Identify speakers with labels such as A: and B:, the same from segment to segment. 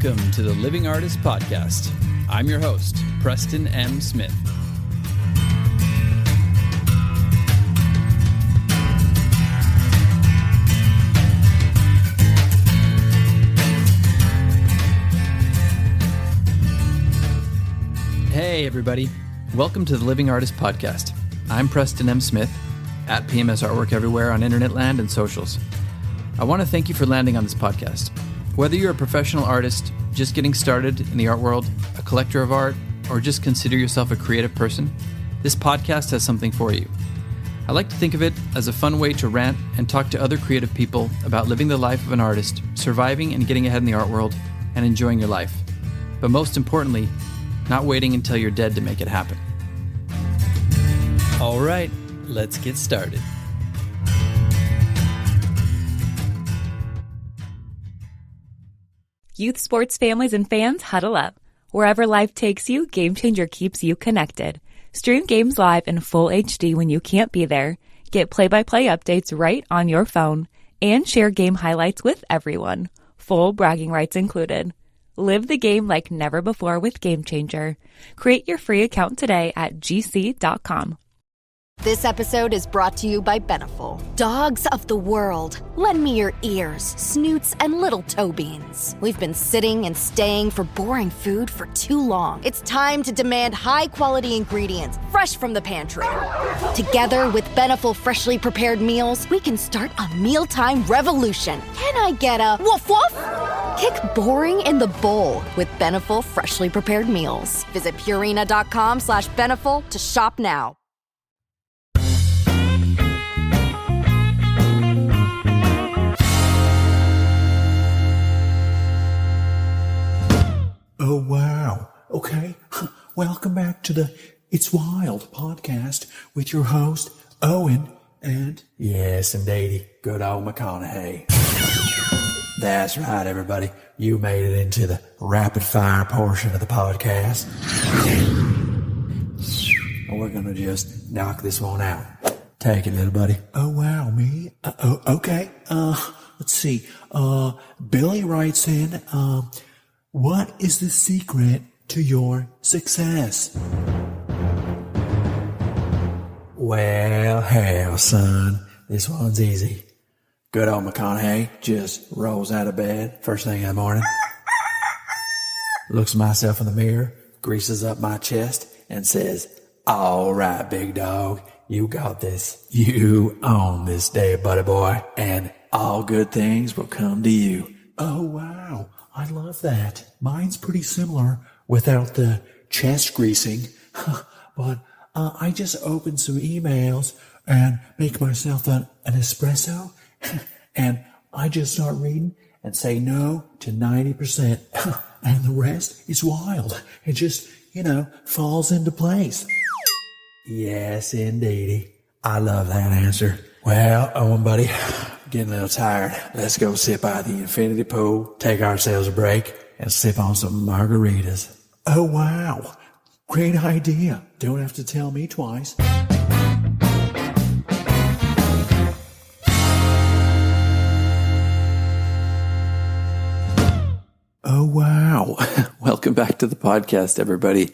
A: Welcome to the Living Artist Podcast. I'm your host, Preston M. Smith. Hey, everybody. Welcome to the Living Artist Podcast. I'm Preston M. Smith, at PMS Artwork everywhere on internet land and socials. I want to thank you for landing on this podcast. Whether you're a professional artist, just getting started in the art world, a collector of art, or just consider yourself a creative person, this podcast has something for you. I like to think of it as a fun way to rant and talk to other creative people about living the life of an artist, surviving and getting ahead in the art world, and enjoying your life. But most importantly, not waiting until you're dead to make it happen. All right, let's get started.
B: Youth sports families and fans, huddle up. Wherever life takes you, Game Changer keeps you connected. Stream games live in full HD when you can't be there. Get play-by-play updates right on your phone. And share game highlights with everyone. Full bragging rights included. Live the game like never before with Game Changer. Create your free account today at gc.com.
C: This episode is brought to you by Beneful. Dogs of the world, lend me your ears, snoots, and little toe beans. We've been sitting and staying for boring food for too long. It's time to demand high-quality ingredients, fresh from the pantry. Together with Beneful freshly prepared meals, we can start a mealtime revolution. Can I get a woof woof? Kick boring in the bowl with Beneful freshly prepared meals. Visit Purina.com/Beneful to shop now.
D: Oh, wow. Okay. Welcome back to the It's Wild podcast with your host, Owen, and... Yes, indeedy. Good old McConaughey. That's right, everybody. You made it into the rapid fire portion of the podcast. And we're going to just knock this one out. Take it, little buddy. Oh, wow, me? Okay. Let's see. Billy writes in, what is the secret to your success? Well, hell, son, this one's easy. Good old McConaughey just rolls out of bed first thing in the morning, looks at myself in the mirror, greases up my chest, and says, all right, big dog, you got this. You own this day, buddy boy, and all good things will come to you. Oh, wow. I love that. Mine's pretty similar without the chest greasing. But I just open some emails and make myself an espresso. And I just start reading and say no to 90%. And the rest is wild. It just, falls into place. Yes, indeedy. I love that answer. Well, Owen, buddy, getting a little tired. Let's go sit by the infinity pool, take ourselves a break, and sip on some margaritas. Oh, wow. Great idea. Don't have to tell me twice.
A: Oh, wow. Welcome back to the podcast, everybody.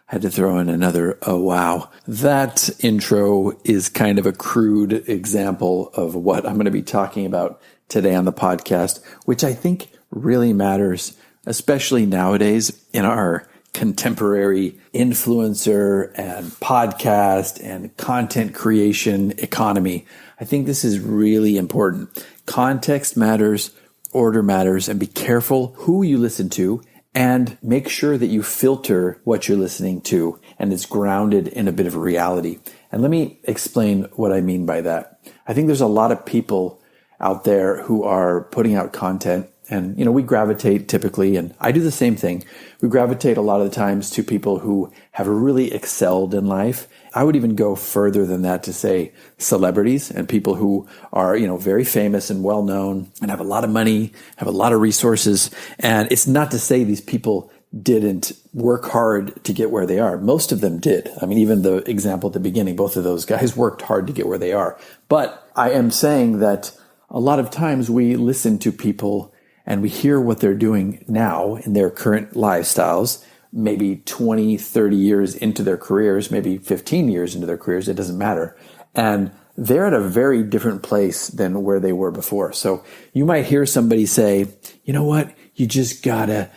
A: Had to throw in another, oh, wow. That intro is kind of a crude example of what I'm going to be talking about today on the podcast, which I think really matters, especially nowadays in our contemporary influencer and podcast and content creation economy. I think this is really important. Context matters, order matters, and be careful who you listen to. And make sure that you filter what you're listening to and it's grounded in a bit of reality. And let me explain what I mean by that. I think there's a lot of people out there who are putting out content and, we gravitate typically, and I do the same thing. We gravitate a lot of the times to people who have really excelled in life. I would even go further than that to say celebrities and people who are, very famous and well known and have a lot of money, have a lot of resources. And it's not to say these people didn't work hard to get where they are. Most of them did. I mean, even the example at the beginning, both of those guys worked hard to get where they are. But I am saying that a lot of times we listen to people and we hear what they're doing now in their current lifestyles, maybe 20, 30 years into their careers, maybe 15 years into their careers, it doesn't matter. And they're at a very different place than where they were before. So you might hear somebody say, you know what, you just gotta,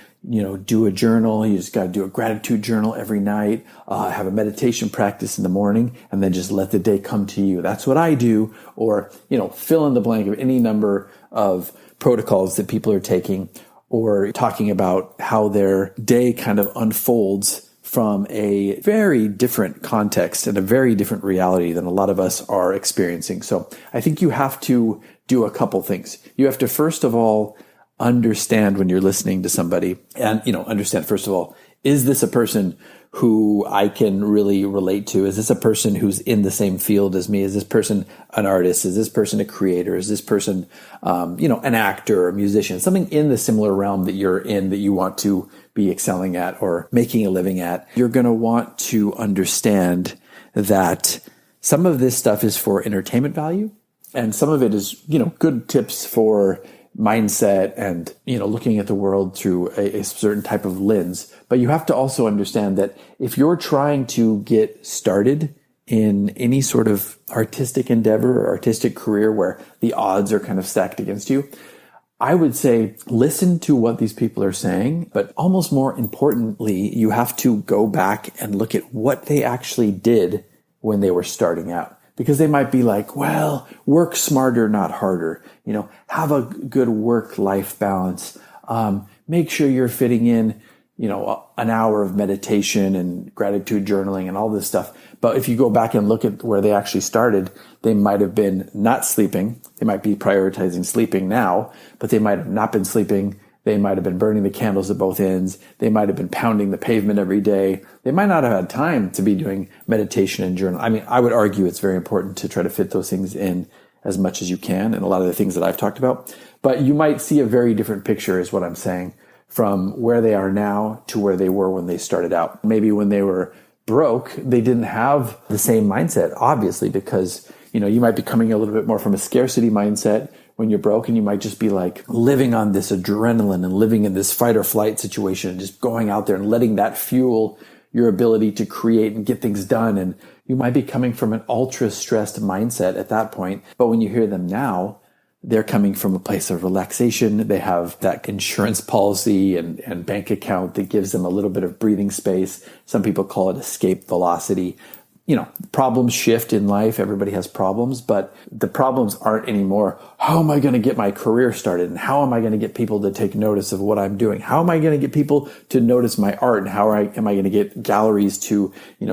A: do a journal. You just got to do a gratitude journal every night, have a meditation practice in the morning, and then just let the day come to you. That's what I do. Or, fill in the blank of any number of protocols that people are taking, or talking about how their day kind of unfolds from a very different context and a very different reality than a lot of us are experiencing. So I think you have to do a couple things. You have to, first of all, understand when you're listening to somebody and, understand, first of all, is this a person who I can really relate to? Is this a person who's in the same field as me? Is this person an artist? Is this person a creator? Is this person, an actor or a musician? Something in the similar realm that you're in that you want to be excelling at or making a living at. You're going to want to understand that some of this stuff is for entertainment value, and some of it is, good tips for mindset and, looking at the world through a certain type of lens. But you have to also understand that if you're trying to get started in any sort of artistic endeavor or artistic career where the odds are kind of stacked against you, I would say listen to what these people are saying, but almost more importantly, you have to go back and look at what they actually did when they were starting out. Because they might be like, well, work smarter, not harder. Have a good work-life balance. Make sure you're fitting in, an hour of meditation and gratitude journaling and all this stuff. But if you go back and look at where they actually started, they might have been not sleeping. They might be prioritizing sleeping now, but they might have not been sleeping. They might have been burning the candles at both ends. They might have been pounding the pavement every day. They might not have had time to be doing meditation and journal. I mean, I would argue it's very important to try to fit those things in as much as you can, and a lot of the things that I've talked about. But you might see a very different picture, is what I'm saying, from where they are now to where they were when they started out. Maybe when they were broke, they didn't have the same mindset, obviously, because, you might be coming a little bit more from a scarcity mindset when you're broke, and you might just be like living on this adrenaline and living in this fight or flight situation and just going out there and letting that fuel your ability to create and get things done. And you might be coming from an ultra stressed mindset at that point. But when you hear them now, they're coming from a place of relaxation. They have that insurance policy and bank account that gives them a little bit of breathing space. Some people call it escape velocity. Problems shift in life. Everybody has problems, but the problems aren't anymore, how am I going to get my career started? And how am I going to get people to take notice of what I'm doing? How am I going to get people to notice my art? And how am I going to get galleries to,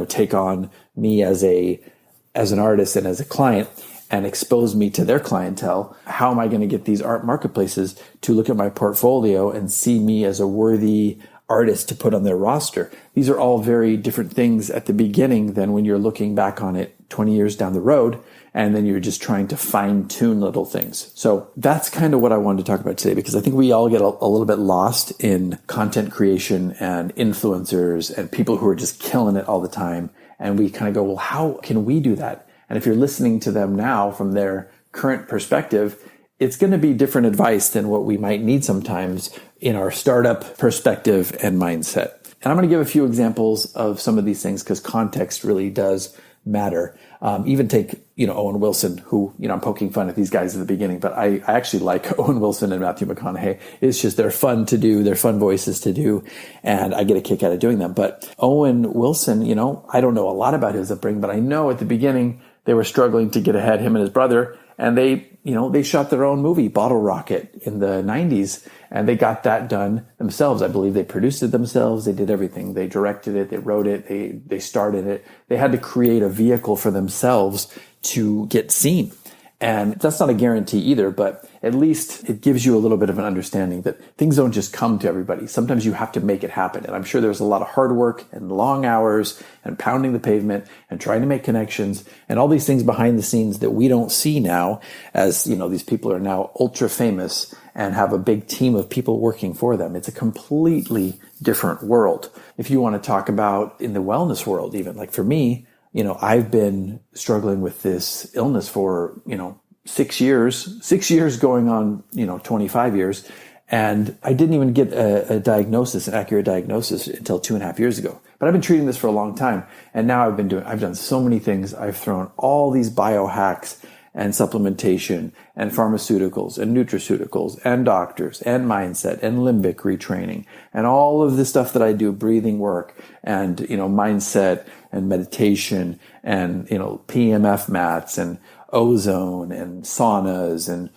A: take on me as an artist and as a client and expose me to their clientele? How am I going to get these art marketplaces to look at my portfolio and see me as a worthy artist to put on their roster? These are all very different things at the beginning than when you're looking back on it 20 years down the road, and then you're just trying to fine tune little things. So that's kind of what I wanted to talk about today, because I think we all get a little bit lost in content creation and influencers and people who are just killing it all the time. And we kind of go, well, how can we do that? And if you're listening to them now from their current perspective, it's going to be different advice than what we might need sometimes in our startup perspective and mindset. And I'm going to give a few examples of some of these things because context really does matter. Even take, Owen Wilson, who, I'm poking fun at these guys at the beginning, but I actually like Owen Wilson and Matthew McConaughey. It's just, they're fun to do. They're fun voices to do. And I get a kick out of doing them. But Owen Wilson, I don't know a lot about his upbringing, but I know at the beginning they were struggling to get ahead, him and his brother. And they shot their own movie, Bottle Rocket, in the 90s, and they got that done themselves. I believe they produced it themselves. They did everything. They directed it. They wrote it. They starred in it. They had to create a vehicle for themselves to get seen. And that's not a guarantee either, but at least it gives you a little bit of an understanding that things don't just come to everybody. Sometimes you have to make it happen. And I'm sure there's a lot of hard work and long hours and pounding the pavement and trying to make connections and all these things behind the scenes that we don't see now, as, these people are now ultra famous and have a big team of people working for them. It's a completely different world. If you want to talk about in the wellness world, even like for me, I've been struggling with this illness for, 6 years going on, 25 years. And I didn't even get a diagnosis, an accurate diagnosis, until 2.5 years ago. But I've been treating this for a long time. And now I've done so many things. I've thrown all these biohacks and supplementation and pharmaceuticals and nutraceuticals and doctors and mindset and limbic retraining and all of the stuff that I do, breathing work and, mindset and meditation and, PMF mats and ozone and saunas and,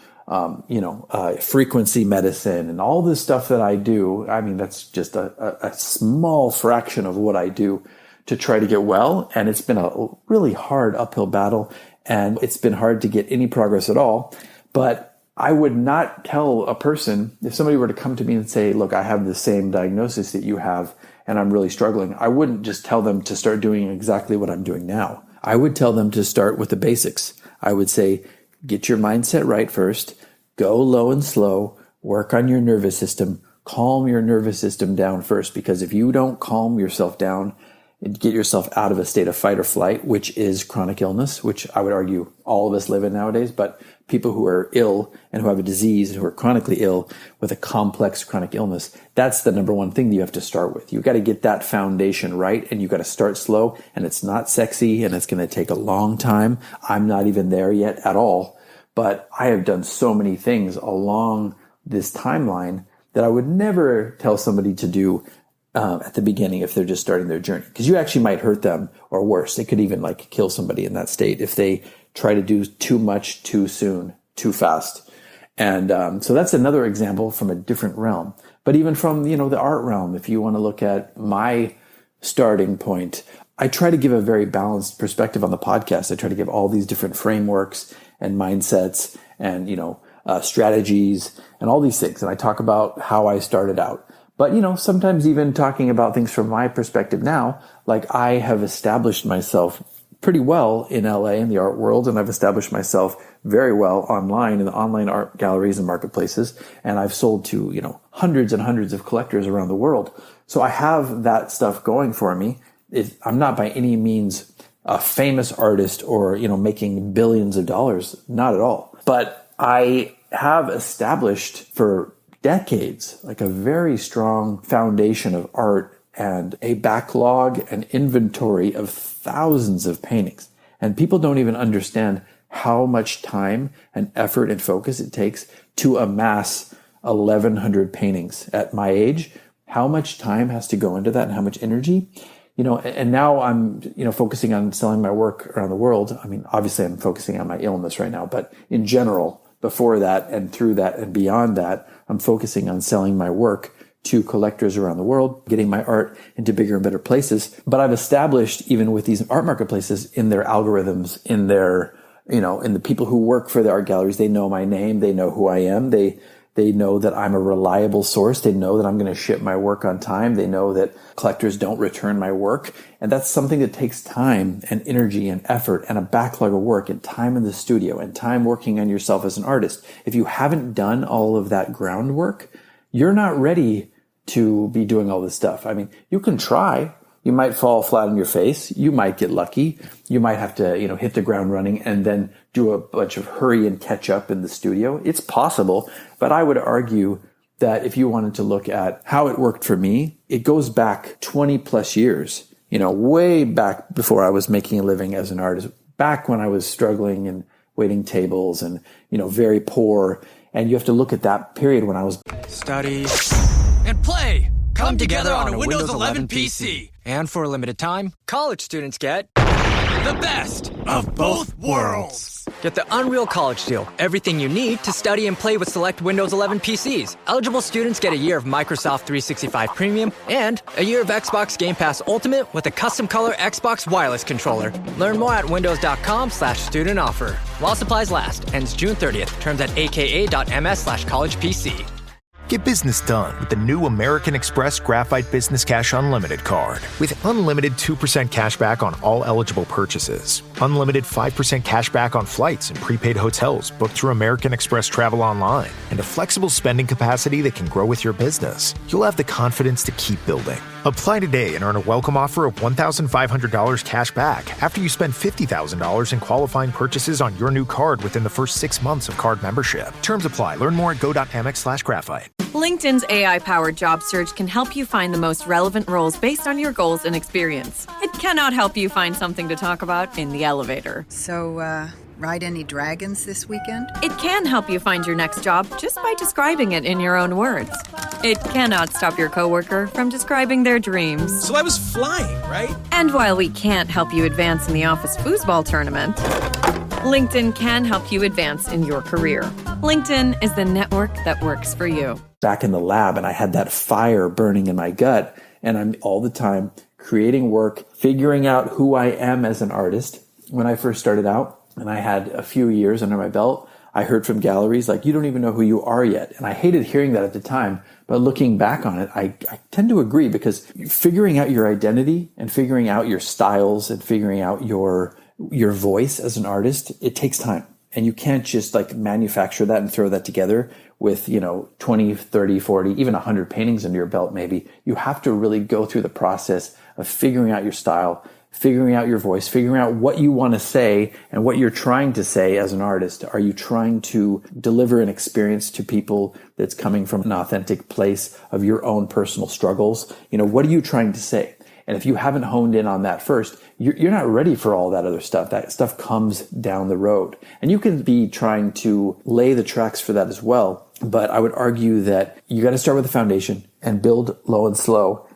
A: frequency medicine and all this stuff that I do. I mean, that's just a small fraction of what I do to try to get well. And it's been a really hard uphill battle, and it's been hard to get any progress at all. But I would not tell a person, if somebody were to come to me and say, look, I have the same diagnosis that you have and I'm really struggling, I wouldn't just tell them to start doing exactly what I'm doing now. I would tell them to start with the basics. I would say, get your mindset right first, go low and slow, work on your nervous system, calm your nervous system down first, because if you don't calm yourself down and get yourself out of a state of fight or flight, which is chronic illness, which I would argue all of us live in nowadays, but people who are ill and who have a disease and who are chronically ill with a complex chronic illness, that's the number one thing that you have to start with. You've got to get that foundation right, and you've got to start slow, and it's not sexy, and it's going to take a long time. I'm not even there yet at all, but I have done so many things along this timeline that I would never tell somebody to do at the beginning if they're just starting their journey, because you actually might hurt them, or worse, they could even kill somebody in that state if they try to do too much, too soon, too fast. And so that's another example from a different realm. But even from, the art realm, if you want to look at my starting point, I try to give a very balanced perspective on the podcast. I try to give all these different frameworks and mindsets and, strategies and all these things. And I talk about how I started out. But, sometimes even talking about things from my perspective now, like I have established myself pretty well in LA in the art world, and I've established myself very well online in the online art galleries and marketplaces, and I've sold to, hundreds and hundreds of collectors around the world. So I have that stuff going for me. I'm not by any means a famous artist or, making billions of dollars, not at all. But I have established for decades, a very strong foundation of art and a backlog and inventory of thousands of paintings. And people don't even understand how much time and effort and focus it takes to amass 1,100 paintings at my age. How much time has to go into that and how much energy? And now I'm, focusing on selling my work around the world. I mean, obviously I'm focusing on my illness right now, but in general, before that and through that and beyond that, I'm focusing on selling my work to collectors around the world, getting my art into bigger and better places. But I've established, even with these art marketplaces, in their algorithms, in their, in the people who work for the art galleries, they know my name, they know who I am, they know that I'm a reliable source. They know that I'm going to ship my work on time. They know that collectors don't return my work. And that's something that takes time and energy and effort and a backlog of work and time in the studio and time working on yourself as an artist. If you haven't done all of that groundwork, you're not ready to be doing all this stuff. I mean, you can try. You might fall flat on your face. You might get lucky. You might have to, hit the ground running and then do a bunch of hurry and catch up in the studio. It's possible, but I would argue that if you wanted to look at how it worked for me, it goes back 20 plus years, way back before I was making a living as an artist, back when I was struggling and waiting tables and, very poor. And you have to look at that period when I was
E: study and play. Come together on a Windows 11 PC. And for a limited time, college students get the best of both worlds. Get the Unreal College Deal. Everything you need to study and play with select Windows 11 PCs. Eligible students get a year of Microsoft 365 Premium and a year of Xbox Game Pass Ultimate with a custom color Xbox wireless controller. Learn more at windows.com/student offer. While supplies last. Ends June 30th. Terms at aka.ms/collegepc.
F: Get business done with the new American Express Graphite Business Cash Unlimited card. With unlimited 2% cash back on all eligible purchases, unlimited 5% cash back on flights and prepaid hotels booked through American Express Travel Online, and a flexible spending capacity that can grow with your business, you'll have the confidence to keep building. Apply today and earn a welcome offer of $1,500 cash back after you spend $50,000 in qualifying purchases on your new card within the first 6 months of card membership. Terms apply. Learn more at go.amex/graphite.
G: LinkedIn's AI-powered job search can help you find the most relevant roles based on your goals and experience. It cannot help you find something to talk about in the elevator.
H: So, ride any dragons this weekend?
G: It can help you find your next job just by describing it in your own words. It cannot stop your coworker from describing their dreams.
I: So I was flying, right?
G: And while we can't help you advance in the office foosball tournament, LinkedIn can help you advance in your career. LinkedIn is the network that works for you.
A: Back in the lab, and I had that fire burning in my gut, and I'm all the time creating work, figuring out who I am as an artist. When I first started out, and I had a few years under my belt, I heard from galleries like, you don't even know who you are yet. And I hated hearing that at the time. But looking back on it, I tend to agree, because figuring out your identity and figuring out your styles and figuring out your voice as an artist, it takes time. And you can't just like manufacture that and throw that together with, 20, 30, 40, even 100 paintings under your belt maybe. You have to really go through the process of figuring out your style, figuring out your voice, figuring out what you want to say and what you're trying to say as an artist. Are you trying to deliver an experience to people that's coming from an authentic place of your own personal struggles? What are you trying to say? And if you haven't honed in on that first, you're not ready for all that other stuff. That stuff comes down the road. And you can be trying to lay the tracks for that as well. But I would argue that you got to start with the foundation and build low and slow.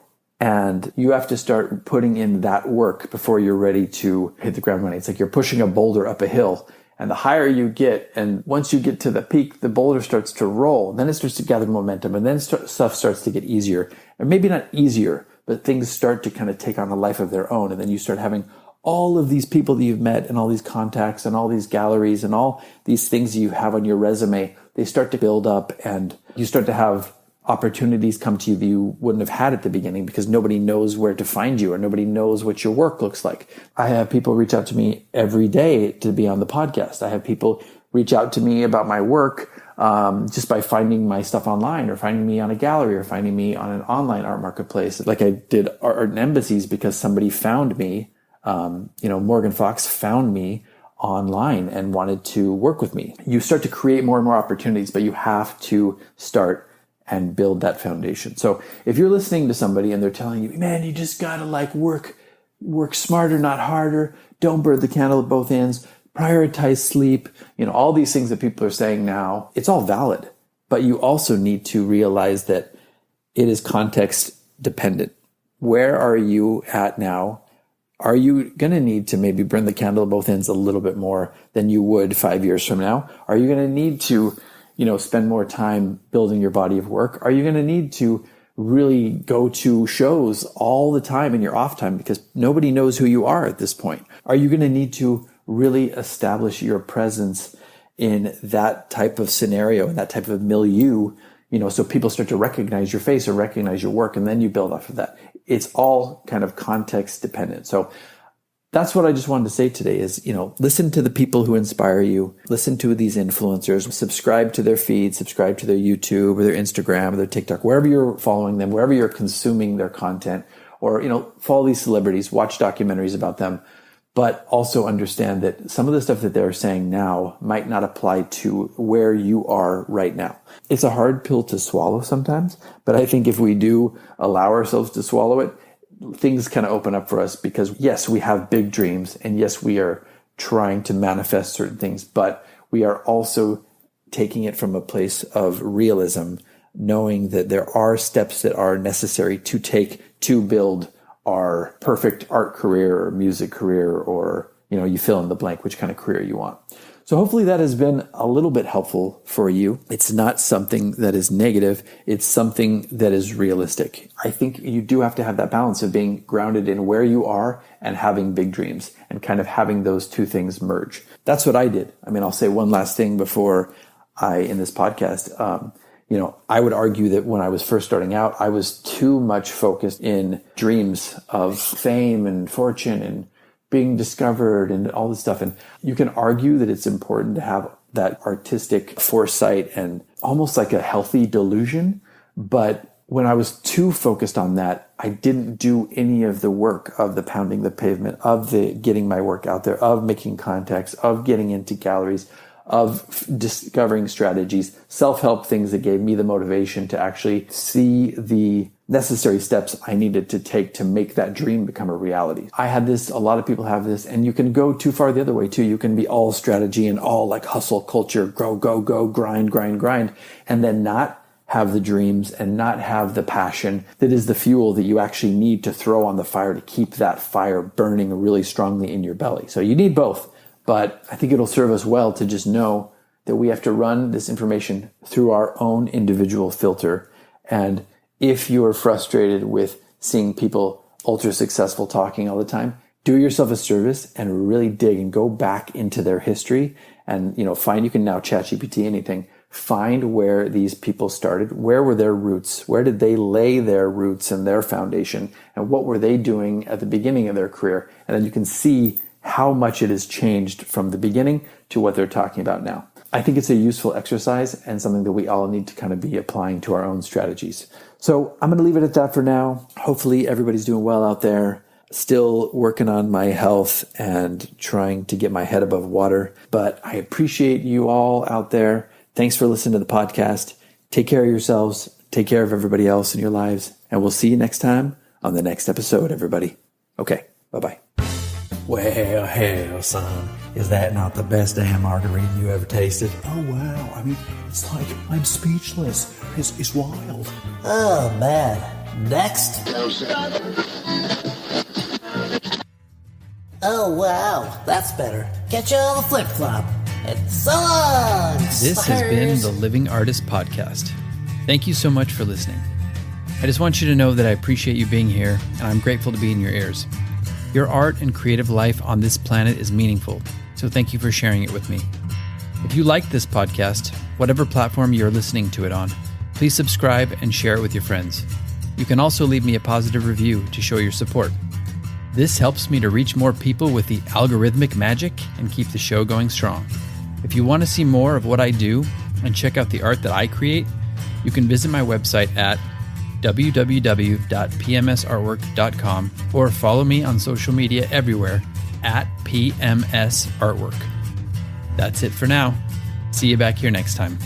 A: And you have to start putting in that work before you're ready to hit the ground running. It's like you're pushing a boulder up a hill. And the higher you get, and once you get to the peak, the boulder starts to roll. Then it starts to gather momentum. And then stuff starts to get easier. And maybe not easier, but things start to kind of take on a life of their own. And then you start having all of these people that you've met and all these contacts and all these galleries and all these things that you have on your resume. They start to build up, and you start to have opportunities come to you that you wouldn't have had at the beginning, because nobody knows where to find you or nobody knows what your work looks like. I have people reach out to me every day to be on the podcast. I have people reach out to me about my work just by finding my stuff online, or finding me on a gallery, or finding me on an online art marketplace. Like I did Art and Embassies because somebody found me. Morgan Fox found me online and wanted to work with me. You start to create more and more opportunities, but you have to start and build that foundation. So if you're listening to somebody and they're telling you, man, you just gotta work smarter, not harder. Don't burn the candle at both ends. Prioritize sleep. All these things that people are saying now, it's all valid. But you also need to realize that it is context dependent. Where are you at now? Are you going to need to maybe burn the candle at both ends a little bit more than you would 5 years from now? Are you going to need to spend more time building your body of work? Are you going to need to really go to shows all the time in your off time, because nobody knows who you are at this point? Are you going to need to really establish your presence in that type of scenario, in that type of milieu, so people start to recognize your face or recognize your work, and then you build off of that? It's all kind of context dependent. So that's what I just wanted to say today is, listen to the people who inspire you. Listen to these influencers. Subscribe to their feed, subscribe to their YouTube or their Instagram or their TikTok, wherever you're following them, wherever you're consuming their content, or, follow these celebrities, watch documentaries about them, but also understand that some of the stuff that they're saying now might not apply to where you are right now. It's a hard pill to swallow sometimes, but I think if we do allow ourselves to swallow it, things kind of open up for us, because yes, we have big dreams, and yes, we are trying to manifest certain things, but we are also taking it from a place of realism, knowing that there are steps that are necessary to take to build our perfect art career or music career, or, you fill in the blank, which kind of career you want. So hopefully that has been a little bit helpful for you. It's not something that is negative. It's something that is realistic. I think you do have to have that balance of being grounded in where you are and having big dreams, and kind of having those two things merge. That's what I did. I'll say one last thing before in this podcast. I would argue that when I was first starting out, I was too much focused in dreams of fame and fortune and being discovered and all this stuff. And you can argue that it's important to have that artistic foresight and almost like a healthy delusion, but when I was too focused on that, I didn't do any of the work of the pounding the pavement, of the getting my work out there, of making contacts, of getting into galleries, of discovering strategies, self-help things that gave me the motivation to actually see the necessary steps I needed to take to make that dream become a reality. I had this, a lot of people have this, and you can go too far the other way too. You can be all strategy and all like hustle culture, go, grind, and then not have the dreams and not have the passion that is the fuel that you actually need to throw on the fire to keep that fire burning really strongly in your belly. So you need both, but I think it'll serve us well to just know that we have to run this information through our own individual filter. And if you are frustrated with seeing people ultra successful talking all the time, do yourself a service and really dig and go back into their history and, find, you can now chat GPT anything. Find where these people started. Where were their roots? Where did they lay their roots and their foundation? And what were they doing at the beginning of their career? And then you can see how much it has changed from the beginning to what they're talking about now. I think it's a useful exercise and something that we all need to kind of be applying to our own strategies. So I'm going to leave it at that for now. Hopefully everybody's doing well out there. Still working on my health and trying to get my head above water. But I appreciate you all out there. Thanks for listening to the podcast. Take care of yourselves. Take care of everybody else in your lives. And we'll see you next time on the next episode, everybody. Okay, bye-bye.
D: Well, hell, son, is that not the best damn margarita you ever tasted?
I: Oh, wow. I mean, it's like I'm speechless. It's wild.
J: Oh, man. Next. Oh, wow. That's better. Get you all the flip-flop. And so long,
K: This has been the Living Artist Podcast. Thank you so much for listening. I just want you to know that I appreciate you being here, and I'm grateful to be in your ears. Your art and creative life on this planet is meaningful, so thank you for sharing it with me. If you like this podcast, whatever platform you're listening to it on, please subscribe and share it with your friends. You can also leave me a positive review to show your support. This helps me to reach more people with the algorithmic magic and keep the show going strong. If you want to see more of what I do and check out the art that I create, you can visit my website at www.pmsartwork.com or follow me on social media everywhere at PMS Artwork. That's it for now. See you back here next time.